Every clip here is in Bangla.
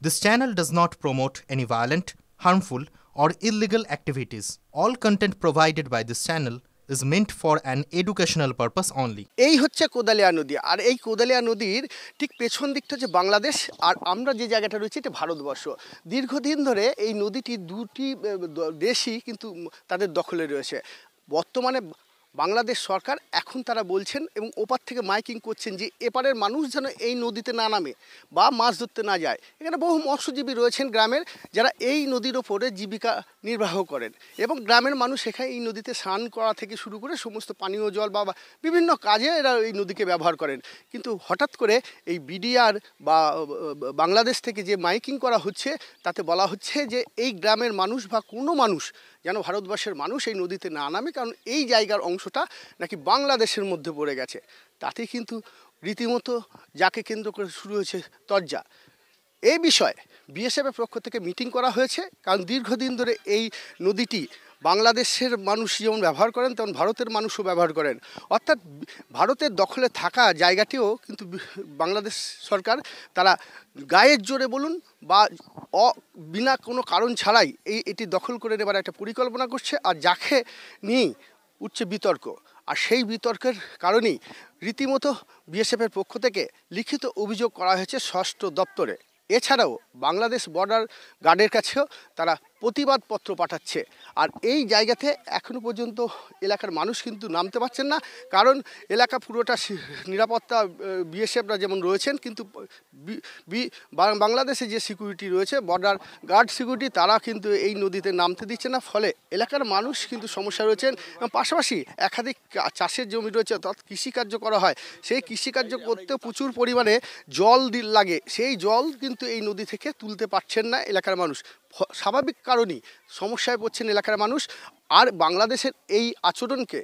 This channel does not promote any violent, harmful, or illegal activities. All content provided by this channel is meant for an educational purpose only. এই হচ্ছে কোদালিয়া নদী, আর এই কোদালিয়া নদীর ঠিক পেছন দিকটা হচ্ছে বাংলাদেশ, আর আমরা যে জায়গাটা রয়েছে এটা ভারতবর্ষ। দীর্ঘদিন ধরে এই নদীটি দুটি দেশই কিন্তু তাদের দখলে রয়েছে। বর্তমানে বাংলাদেশ সরকার এখন তারা বলছেন এবং ওপার থেকে মাইকিং করছেন যে এপারের মানুষ যেন এই নদীতে না নামে বা মাছ ধরতে না যায়। এখানে বহু মৎস্যজীবী রয়েছেন গ্রামের, যারা এই নদীর ওপরে জীবিকা নির্বাহ করেন এবং গ্রামের মানুষ এখানে এই নদীতে স্নান করা থেকে শুরু করে সমস্ত পানীয় জল বা বিভিন্ন কাজে এরা এই নদীকে ব্যবহার করেন। কিন্তু হঠাৎ করে এই বিডিআর বা বাংলাদেশ থেকে যে মাইকিং করা হচ্ছে তাতে বলা হচ্ছে যে এই গ্রামের মানুষ বা কোনো মানুষ যেন ভারতবর্ষের মানুষ এই নদীতে না নামে, কারণ এই জায়গার অংশটা নাকি বাংলাদেশের মধ্যে পড়ে গেছে। তাতে কিন্তু রীতিমতো যাকে কেন্দ্র করে শুরু হয়েছে তরজা। এই বিষয়ে বিএসএফের পক্ষ থেকে মিটিং করা হয়েছে, কারণ দীর্ঘদিন ধরে এই নদীটি বাংলাদেশের মানুষ যেমন ব্যবহার করেন তেমন ভারতের মানুষও ব্যবহার করেন। অর্থাৎ ভারতের দখলে থাকা জায়গাটিও কিন্তু বাংলাদেশ সরকার তারা গায়ের জোরে বলুন বা বিনা কোনো কারণ ছাড়াই এটি দখল করে নেবার একটা পরিকল্পনা করছে, আর যাকে নিয়ে উঠছে বিতর্ক। আর সেই বিতর্কের কারণেই রীতিমতো বিএসএফের পক্ষ থেকে লিখিত অভিযোগ করা হয়েছে ষষ্ঠ দপ্তরে। এছাড়াও বাংলাদেশ বর্ডার গার্ডের কাছেও তারা প্রতিবাদপত্র পাঠাচ্ছে। আর এই জায়গাতে এখনও পর্যন্ত এলাকার মানুষ কিন্তু নামতে পারছেন না, কারণ এলাকা পুরোটা নিরাপত্তা বিএসএফরা যেমন রয়েছেন, কিন্তু বাংলাদেশে যে সিকিউরিটি রয়েছে বর্ডার গার্ড সিকিউরিটি, তারা কিন্তু এই নদীতে নামতে দিচ্ছে না। ফলে এলাকার মানুষ কিন্তু সমস্যা রয়েছেন। পাশাপাশি একাধিক চাষের জমি রয়েছে, অর্থাৎ কৃষিকার্য করা হয়, সেই কৃষিকার্য করতে প্রচুর পরিমাণে জল লাগে, সেই জল কিন্তু এই নদী থেকে তুলতে পারছেন না এলাকার মানুষ। স্বাভাবিক কারণেই সমস্যায় পড়ছেন এলাকার মানুষ। আর বাংলাদেশের এই আচরণকে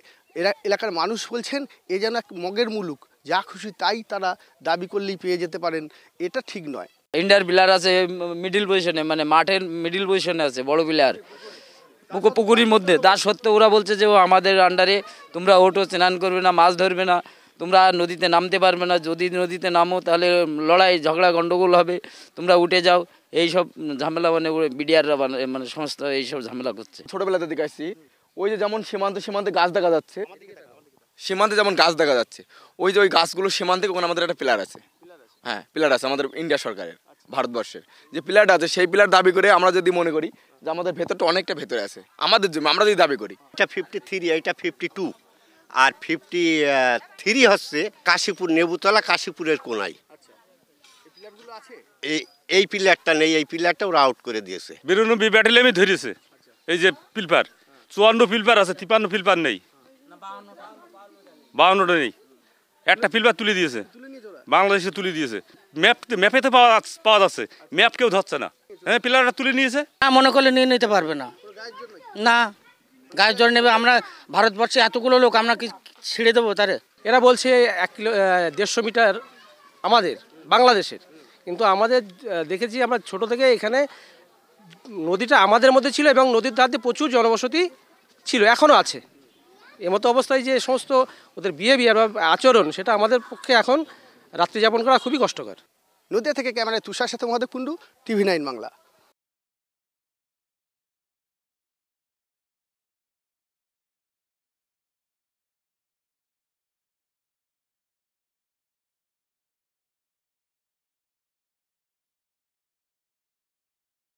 এলাকার মানুষ বলছেন এ যেন এক মগের মুলুক, যা খুশি তাই তারা দাবি করলেই পেয়ে যেতে পারেন, এটা ঠিক নয়। ইন্ডিয়ার প্লেয়ার আছে মিডিল পজিশনে, মানে মাঠের মিডিল পজিশনে আছে বড় প্লেয়ার পুকুরের মধ্যে, তা সত্ত্বেও ওরা বলছে যে ও আমাদের আন্ডারে, তোমরা ওটো স্নান করবে না, মাছ ধরবে না, তোমরা নদীতে নামতে পারবে না, যদি নদীতে নামো তাহলে লড়াই ঝগড়া গন্ডগোল হবে, তোমরা উঠে যাও। এইসব ঝামেলা মানে বিডিআররা মানে সংস্থা এইসব ঝামেলা করছে। ছোটোবেলাতে দেখে আসছি, ওই যে যেমন সীমান্তে গাছ দেখা যাচ্ছে, সীমান্তে যেমন গাছ দেখা যাচ্ছে, ওই যে ওই গাছগুলো সীমান্তে ওখানে আমাদের একটা পিলার আছে। হ্যাঁ, পিলার আছে আমাদের ইন্ডিয়া সরকারের, ভারতবর্ষের যে পিলারটা আছে, সেই পিলার দাবি করে আমরা যদি মনে করি যে আমাদের ভেতরটা অনেকটা ভেতরে আছে আমাদের জন্য, আমরা যদি দাবি করি। এটা 53, এটা 52, আর 53 হচ্ছে কাশীপুর নেবুতলা, কাশীপুরের কোনায়। এই পিলারটা নেই, এই পিলারটা ওরা আউট করে দিয়েছে। 92 ব্যাটালিয়নে ধরেছে এই যে পিলপার, 54 পিলপার আছে, 53 পিলপার নেই, 52টা নেই, একটা পিলপার তুলে দিয়েছে, বাংলাদেশে তুলে দিয়েছে। ম্যাপে তো পাওয়া যাচ্ছে, ম্যাপ কেউ ধরছে না। হ্যাঁ, পিলারটা তুলে নিয়েছে, মনে করলে নিয়ে নিতে পারবে না, না গায়ের জোর নেবে। আমরা ভারতবর্ষে এতগুলো লোক, আমরা কি ছেড়ে দেবো তারে? এরা বলছে 150 মিটার আমাদের বাংলাদেশের, কিন্তু আমাদের দেখেছি আমরা ছোট থেকে এখানে নদীটা আমাদের মধ্যে ছিল এবং নদীর ধারে প্রচুর জনবসতি ছিল, এখনও আছে। এমতো অবস্থায় যে সমস্ত ওদের বিহেভিয়ার বা আচরণ, সেটা আমাদের পক্ষে এখন রাত্রি যাপন করা খুবই কষ্টকর। নদিয়া থেকে ক্যামেরায় তুষার সাথে মহাদেব কুণ্ডু, TV9 বাংলা।